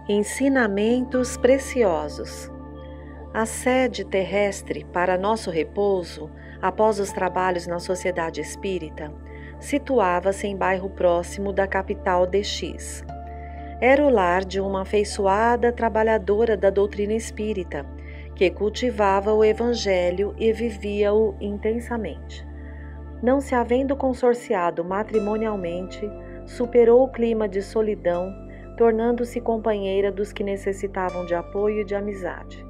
Ensinamentos preciosos. A sede terrestre para nosso repouso, após os trabalhos na Sociedade Espírita, situava-se em bairro próximo da capital de X. Era o lar de uma afeiçoada trabalhadora da doutrina espírita, que cultivava o Evangelho e vivia-o intensamente. Não se havendo consorciado matrimonialmente, superou o clima de solidão, tornando-se companheira dos que necessitavam de apoio e de amizade.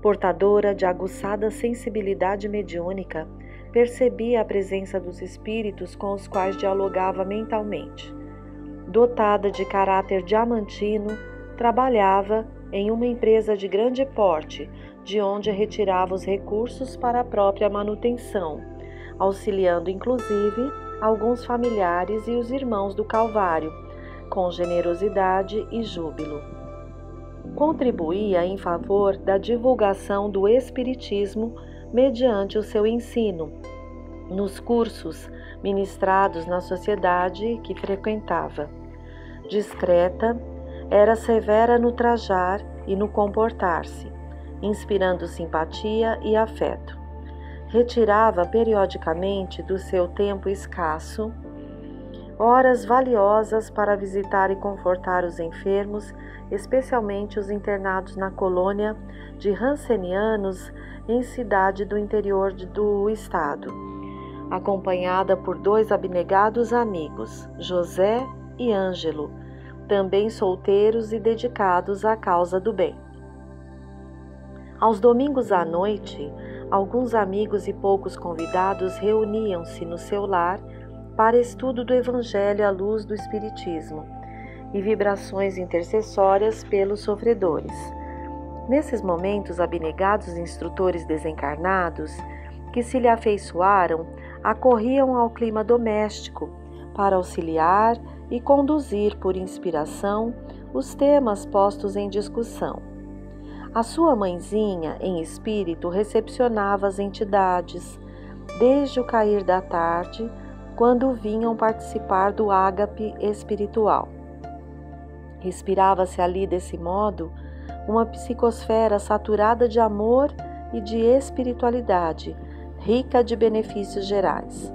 Portadora de aguçada sensibilidade mediúnica, percebia a presença dos espíritos com os quais dialogava mentalmente. Dotada de caráter diamantino, trabalhava em uma empresa de grande porte, de onde retirava os recursos para a própria manutenção, auxiliando inclusive alguns familiares e os irmãos do Calvário, com generosidade e júbilo. Contribuía em favor da divulgação do Espiritismo mediante o seu ensino, nos cursos ministrados na sociedade que frequentava. Discreta, era severa no trajar e no comportar-se, inspirando simpatia e afeto. Retirava periodicamente do seu tempo escasso horas valiosas para visitar e confortar os enfermos, especialmente os internados na colônia de Hansenianos em cidade do interior do estado, acompanhada por 2 abnegados amigos, José e Ângelo, também solteiros e dedicados à causa do bem. Aos domingos à noite, alguns amigos e poucos convidados reuniam-se no seu lar para estudo do Evangelho à luz do Espiritismo e vibrações intercessórias pelos sofredores. Nesses momentos, abnegados instrutores desencarnados, que se lhe afeiçoaram, acorriam ao clima doméstico para auxiliar e conduzir por inspiração os temas postos em discussão. A sua mãezinha, em espírito, recepcionava as entidades, desde o cair da tarde, quando vinham participar do ágape espiritual. Respirava-se ali, desse modo, uma psicosfera saturada de amor e de espiritualidade, rica de benefícios gerais.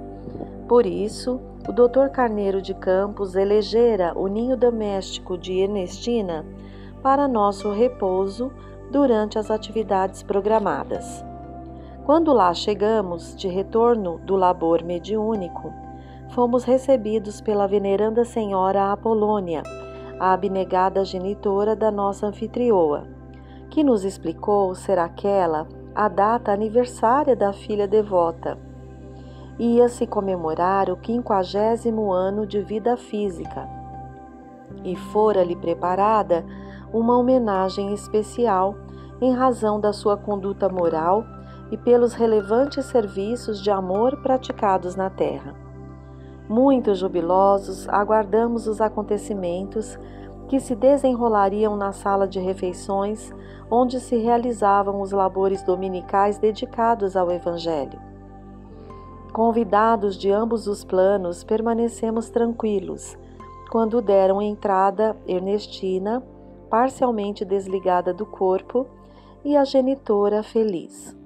Por isso, o Dr. Carneiro de Campos elegera o ninho doméstico de Ernestina para nosso repouso durante as atividades programadas. Quando lá chegamos, de retorno do labor mediúnico, fomos recebidos pela veneranda senhora Apolônia, a abnegada genitora da nossa anfitrioa, que nos explicou ser aquela a data aniversária da filha devota. Ia-se comemorar o 50º ano de vida física, e fora-lhe preparada uma homenagem especial em razão da sua conduta moral e pelos relevantes serviços de amor praticados na terra. Muito jubilosos, aguardamos os acontecimentos que se desenrolariam na sala de refeições, onde se realizavam os labores dominicais dedicados ao Evangelho. Convidados de ambos os planos, permanecemos tranquilos, quando deram entrada Ernestina, parcialmente desligada do corpo, e a genitora feliz.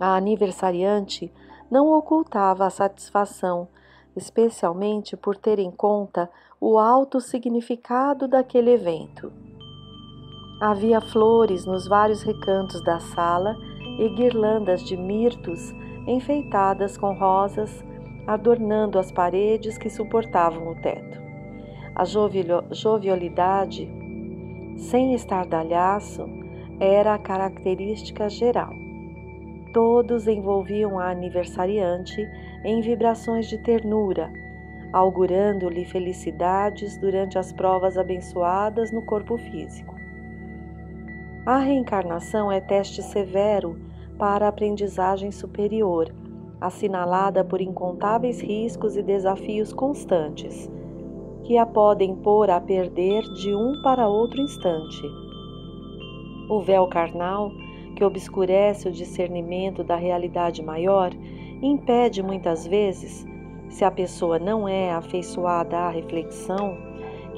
A aniversariante não ocultava a satisfação, especialmente por ter em conta o alto significado daquele evento. Havia flores nos vários recantos da sala e guirlandas de mirtos enfeitadas com rosas, adornando as paredes que suportavam o teto. A jovialidade, sem estardalhaço, era a característica geral. Todos envolviam a aniversariante em vibrações de ternura, augurando-lhe felicidades durante as provas abençoadas no corpo físico. A reencarnação é teste severo para a aprendizagem superior, assinalada por incontáveis riscos e desafios constantes, que a podem pôr a perder de um para outro instante. O véu carnal, que obscurece o discernimento da realidade maior, impede muitas vezes, se a pessoa não é afeiçoada à reflexão,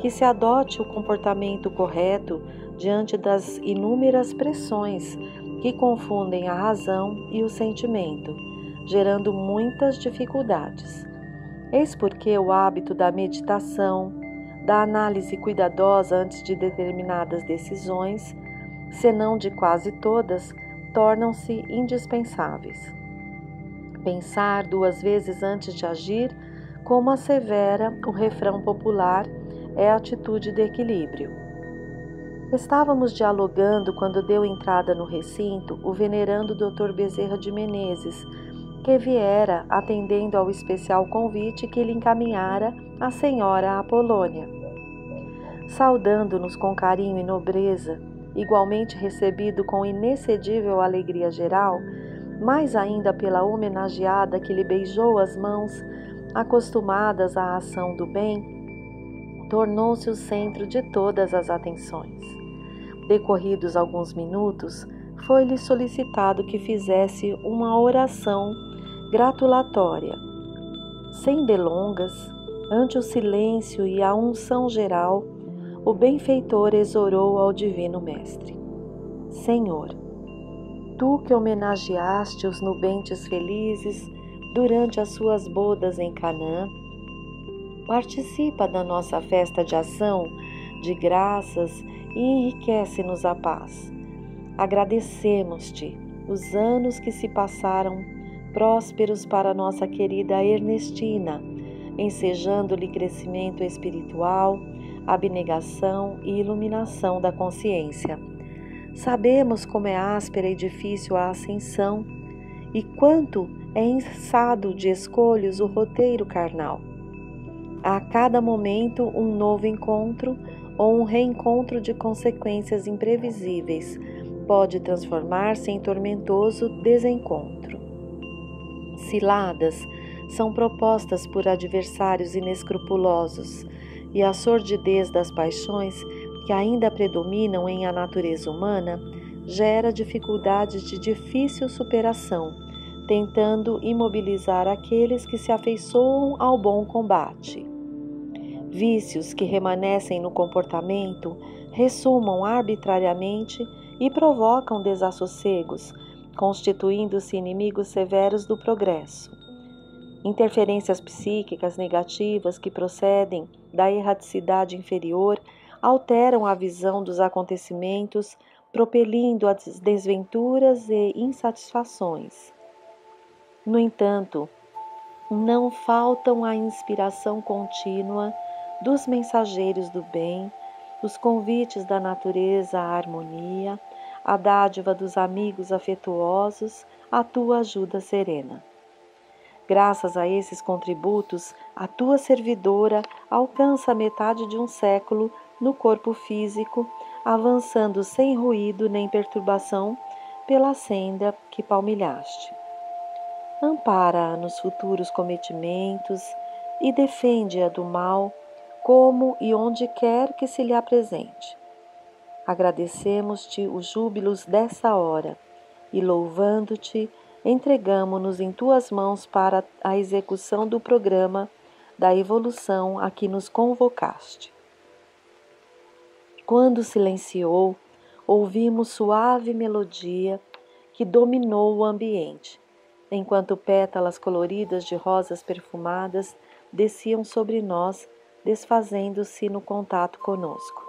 que se adote o comportamento correto diante das inúmeras pressões que confundem a razão e o sentimento, gerando muitas dificuldades. Eis porque o hábito da meditação, da análise cuidadosa antes de determinadas decisões, senão de quase todas, tornam-se indispensáveis. Pensar 2 vezes antes de agir, como assevera o refrão popular, é a atitude de equilíbrio. Estávamos dialogando quando deu entrada no recinto o venerando Dr. Bezerra de Menezes, que viera atendendo ao especial convite que lhe encaminhara a senhora Apolônia. Saudando-nos com carinho e nobreza, igualmente recebido com inexcedível alegria geral, mais ainda pela homenageada que lhe beijou as mãos, acostumadas à ação do bem, tornou-se o centro de todas as atenções. Decorridos alguns minutos, foi-lhe solicitado que fizesse uma oração gratulatória. Sem delongas, ante o silêncio e a unção geral, o benfeitor exorou ao Divino Mestre: Senhor, tu que homenageaste os nubentes felizes durante as suas bodas em Canaã, participa da nossa festa de ação, de graças e enriquece-nos a paz. Agradecemos-te os anos que se passaram prósperos para nossa querida Ernestina, ensejando-lhe crescimento espiritual, abnegação e iluminação da consciência. Sabemos como é áspera e difícil a ascensão e quanto é ensado de escolhos o roteiro carnal. A cada momento um novo encontro ou um reencontro de consequências imprevisíveis pode transformar-se em tormentoso desencontro. Ciladas são propostas por adversários inescrupulosos e a sordidez das paixões que ainda predominam em a natureza humana gera dificuldades de difícil superação, tentando imobilizar aqueles que se afeiçoam ao bom combate. Vícios que remanescem no comportamento ressumam arbitrariamente e provocam desassossegos, constituindo-se inimigos severos do progresso. Interferências psíquicas negativas que procedem da erraticidade inferior alteram a visão dos acontecimentos, propelindo as desventuras e insatisfações. No entanto, não faltam a inspiração contínua dos mensageiros do bem, os convites da natureza à harmonia, a dádiva dos amigos afetuosos, a tua ajuda serena. Graças a esses contributos, a tua servidora alcança a metade de um século no corpo físico, avançando sem ruído nem perturbação pela senda que palmilhaste. Ampara-a nos futuros cometimentos e defende-a do mal, como e onde quer que se lhe apresente. Agradecemos-te os júbilos dessa hora e, louvando-te, entregamo-nos em tuas mãos para a execução do programa da evolução a que nos convocaste. Quando silenciou, ouvimos suave melodia que dominou o ambiente, enquanto pétalas coloridas de rosas perfumadas desciam sobre nós, desfazendo-se no contato conosco,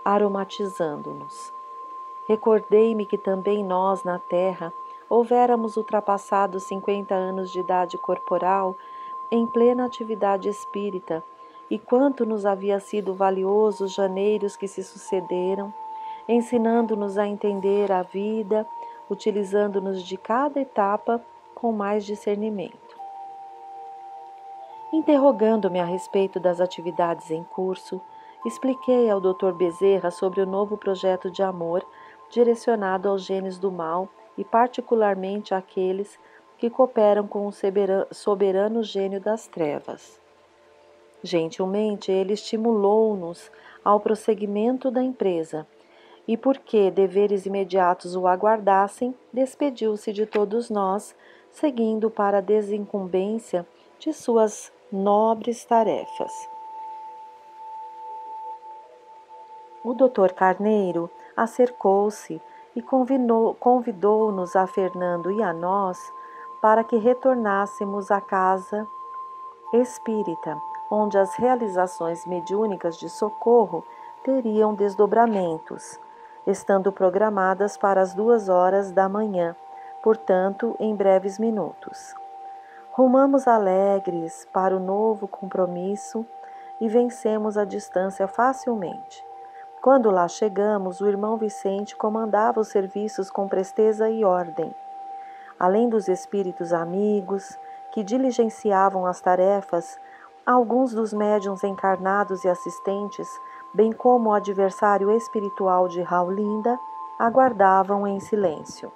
aromatizando-nos. Recordei-me que também nós, na Terra, houvéramos ultrapassado 50 anos de idade corporal em plena atividade espírita, e quanto nos havia sido valioso os janeiros que se sucederam, ensinando-nos a entender a vida, utilizando-nos de cada etapa com mais discernimento. Interrogando-me a respeito das atividades em curso, expliquei ao Dr. Bezerra sobre o novo projeto de amor direcionado aos gênios do mal e particularmente àqueles que cooperam com o soberano gênio das trevas. Gentilmente, ele estimulou-nos ao prosseguimento da empresa e, porque deveres imediatos o aguardassem, despediu-se de todos nós, seguindo para a desincumbência de suas nobres tarefas. O Dr. Carneiro acercou-se e convidou-nos a Fernando e a nós para que retornássemos à casa espírita, onde as realizações mediúnicas de socorro teriam desdobramentos, estando programadas para as 2 horas da manhã, portanto, em breves minutos. Rumamos alegres para o novo compromisso e vencemos a distância facilmente. Quando lá chegamos, o irmão Vicente comandava os serviços com presteza e ordem. Além dos espíritos amigos, que diligenciavam as tarefas, alguns dos médiuns encarnados e assistentes, bem como o adversário espiritual de Raulinda, aguardavam em silêncio.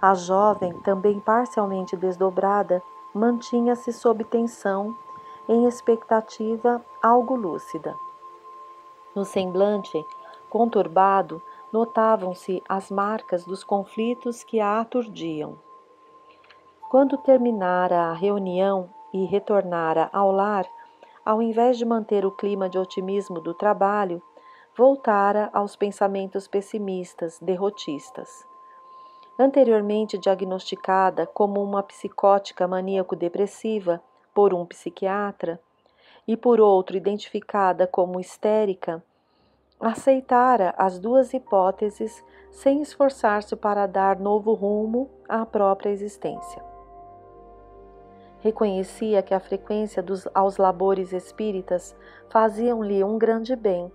A jovem, também parcialmente desdobrada, mantinha-se sob tensão, em expectativa algo lúcida. No semblante conturbado, notavam-se as marcas dos conflitos que a aturdiam. Quando terminara a reunião e retornara ao lar, ao invés de manter o clima de otimismo do trabalho, voltara aos pensamentos pessimistas, derrotistas. Anteriormente diagnosticada como uma psicótica maníaco-depressiva por um psiquiatra e por outro identificada como histérica, aceitara as duas hipóteses sem esforçar-se para dar novo rumo à própria existência. Reconhecia que a frequência aos labores espíritas faziam-lhe um grande bem,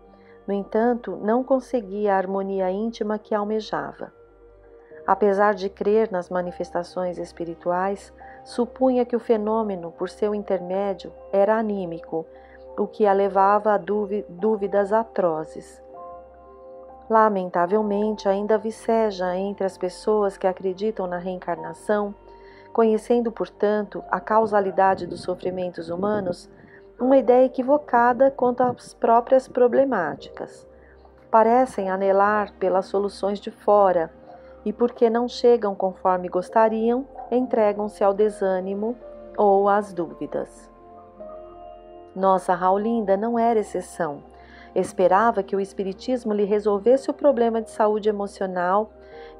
no entanto, não conseguia a harmonia íntima que almejava. Apesar de crer nas manifestações espirituais, supunha que o fenômeno, por seu intermédio, era anímico, o que a levava a dúvidas atrozes. Lamentavelmente, ainda viceja entre as pessoas que acreditam na reencarnação, conhecendo, portanto, a causalidade dos sofrimentos humanos, uma ideia equivocada quanto às próprias problemáticas. Parecem anelar pelas soluções de fora e, porque não chegam conforme gostariam, entregam-se ao desânimo ou às dúvidas. Nossa Raulinda não era exceção. Esperava que o Espiritismo lhe resolvesse o problema de saúde emocional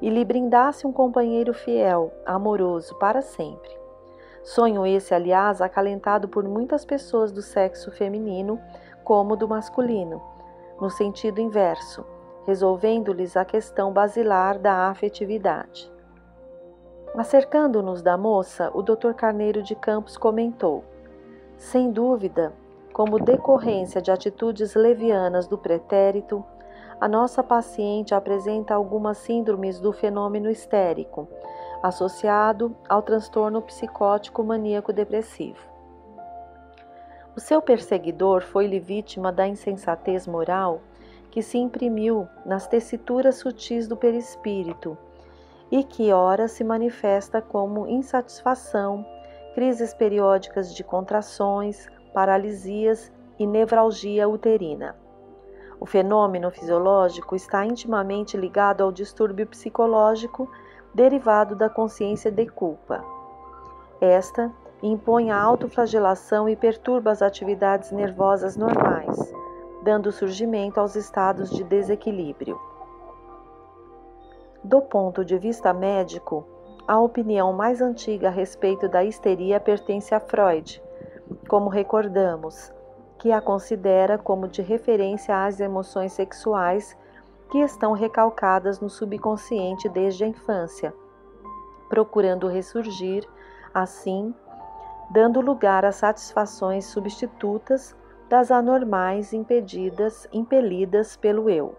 e lhe brindasse um companheiro fiel, amoroso, para sempre. Sonho esse, aliás, acalentado por muitas pessoas do sexo feminino como do masculino, no sentido inverso, resolvendo-lhes a questão basilar da afetividade. Acercando-nos da moça, o Dr. Carneiro de Campos comentou: sem dúvida, como decorrência de atitudes levianas do pretérito, a nossa paciente apresenta algumas síndromes do fenômeno histérico, associado ao transtorno psicótico maníaco-depressivo. O seu perseguidor foi-lhe vítima da insensatez moral que se imprimiu nas tessituras sutis do perispírito e que ora se manifesta como insatisfação, crises periódicas de contrações, paralisias e nevralgia uterina. O fenômeno fisiológico está intimamente ligado ao distúrbio psicológico derivado da consciência de culpa. Esta impõe a autoflagelação e perturba as atividades nervosas normais, dando surgimento aos estados de desequilíbrio. Do ponto de vista médico, a opinião mais antiga a respeito da histeria pertence a Freud, como recordamos, que a considera como de referência às emoções sexuais que estão recalcadas no subconsciente desde a infância, procurando ressurgir, assim, dando lugar a satisfações substitutas das anormais impelidas pelo eu.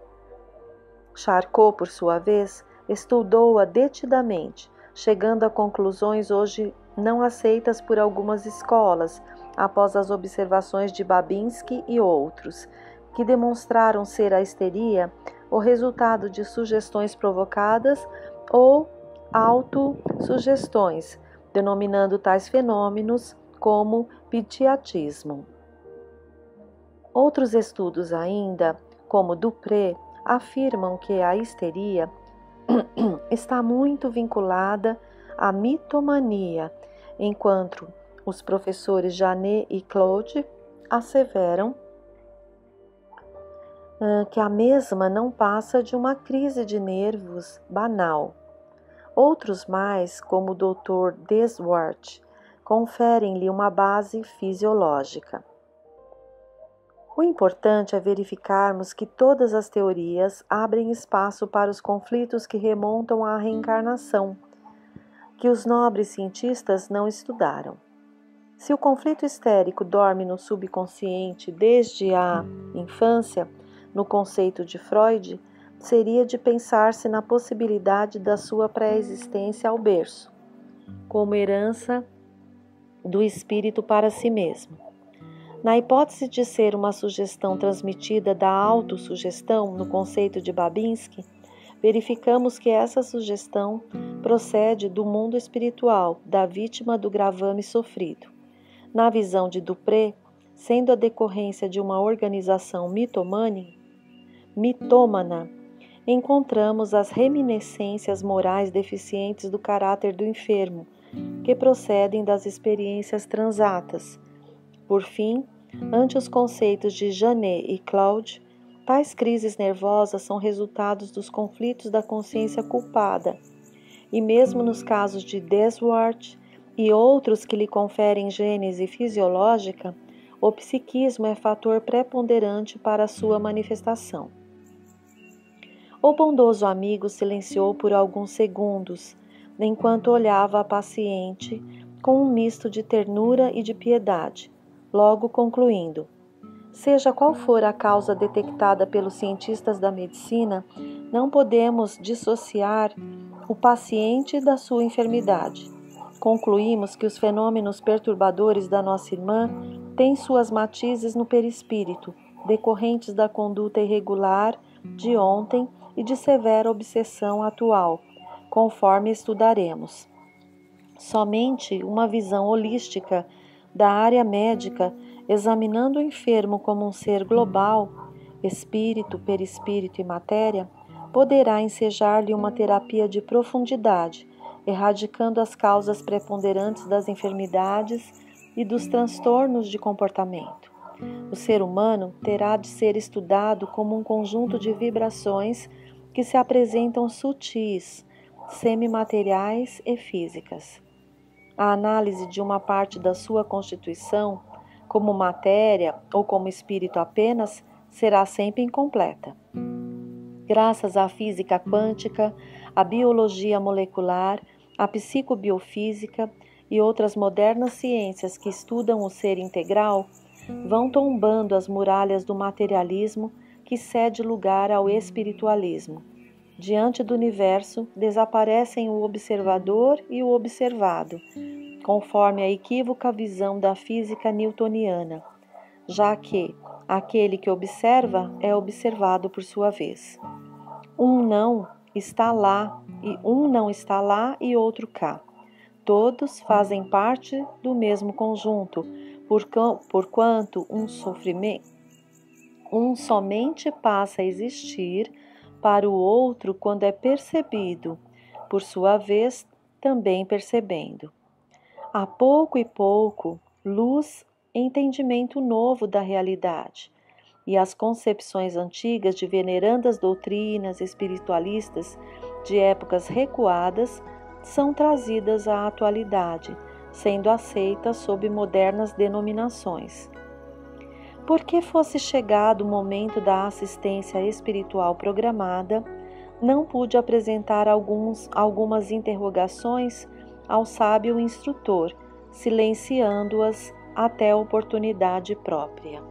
Charcot, por sua vez, estudou-a detidamente, chegando a conclusões hoje não aceitas por algumas escolas, após as observações de Babinski e outros, que demonstraram ser a histeria o resultado de sugestões provocadas ou autossugestões, denominando tais fenômenos como pitiatismo. Outros estudos ainda, como Dupré, afirmam que a histeria está muito vinculada à mitomania, enquanto os professores Janet e Claude asseveram que a mesma não passa de uma crise de nervos banal. Outros mais, como o Dr. Deswart, conferem-lhe uma base fisiológica. O importante é verificarmos que todas as teorias abrem espaço para os conflitos que remontam à reencarnação, que os nobres cientistas não estudaram. Se o conflito histérico dorme no subconsciente desde a infância, no conceito de Freud, seria de pensar-se na possibilidade da sua pré-existência ao berço, como herança do espírito para si mesmo. Na hipótese de ser uma sugestão transmitida da autossugestão, no conceito de Babinski, verificamos que essa sugestão procede do mundo espiritual, da vítima do gravame sofrido. Na visão de Dupré, sendo a decorrência de uma organização mitômana, encontramos as reminiscências morais deficientes do caráter do enfermo, que procedem das experiências transatas. Por fim, ante os conceitos de Janet e Claude, tais crises nervosas são resultados dos conflitos da consciência culpada, e mesmo nos casos de Deswart e outros que lhe conferem gênese fisiológica, o psiquismo é fator preponderante para a sua manifestação. O bondoso amigo silenciou por alguns segundos, enquanto olhava a paciente com um misto de ternura e de piedade, logo concluindo: seja qual for a causa detectada pelos cientistas da medicina, não podemos dissociar o paciente da sua enfermidade. Concluímos que os fenômenos perturbadores da nossa irmã têm suas matizes no perispírito, decorrentes da conduta irregular de ontem e de severa obsessão atual, conforme estudaremos. Somente uma visão holística da área médica, examinando o enfermo como um ser global, espírito, perispírito e matéria, poderá ensejar-lhe uma terapia de profundidade, erradicando as causas preponderantes das enfermidades e dos transtornos de comportamento. O ser humano terá de ser estudado como um conjunto de vibrações que se apresentam sutis, semimateriais e físicas. A análise de uma parte da sua constituição, como matéria ou como espírito apenas, será sempre incompleta. Graças à física quântica, à biologia molecular, à psicobiofísica e outras modernas ciências que estudam o ser integral, vão tombando as muralhas do materialismo que cede lugar ao espiritualismo. Diante do universo, desaparecem o observador e o observado, conforme a equívoca visão da física newtoniana, já que aquele que observa é observado por sua vez. Um não está lá e outro cá. Todos fazem parte do mesmo conjunto, porquanto um somente passa a existir para o outro quando é percebido, por sua vez também percebendo. A pouco e pouco, luz, entendimento novo da realidade, e as concepções antigas de venerandas doutrinas espiritualistas de épocas recuadas são trazidas à atualidade, sendo aceitas sob modernas denominações. Porque fosse chegado o momento da assistência espiritual programada, não pude apresentar algumas interrogações ao sábio instrutor, silenciando-as até a oportunidade própria.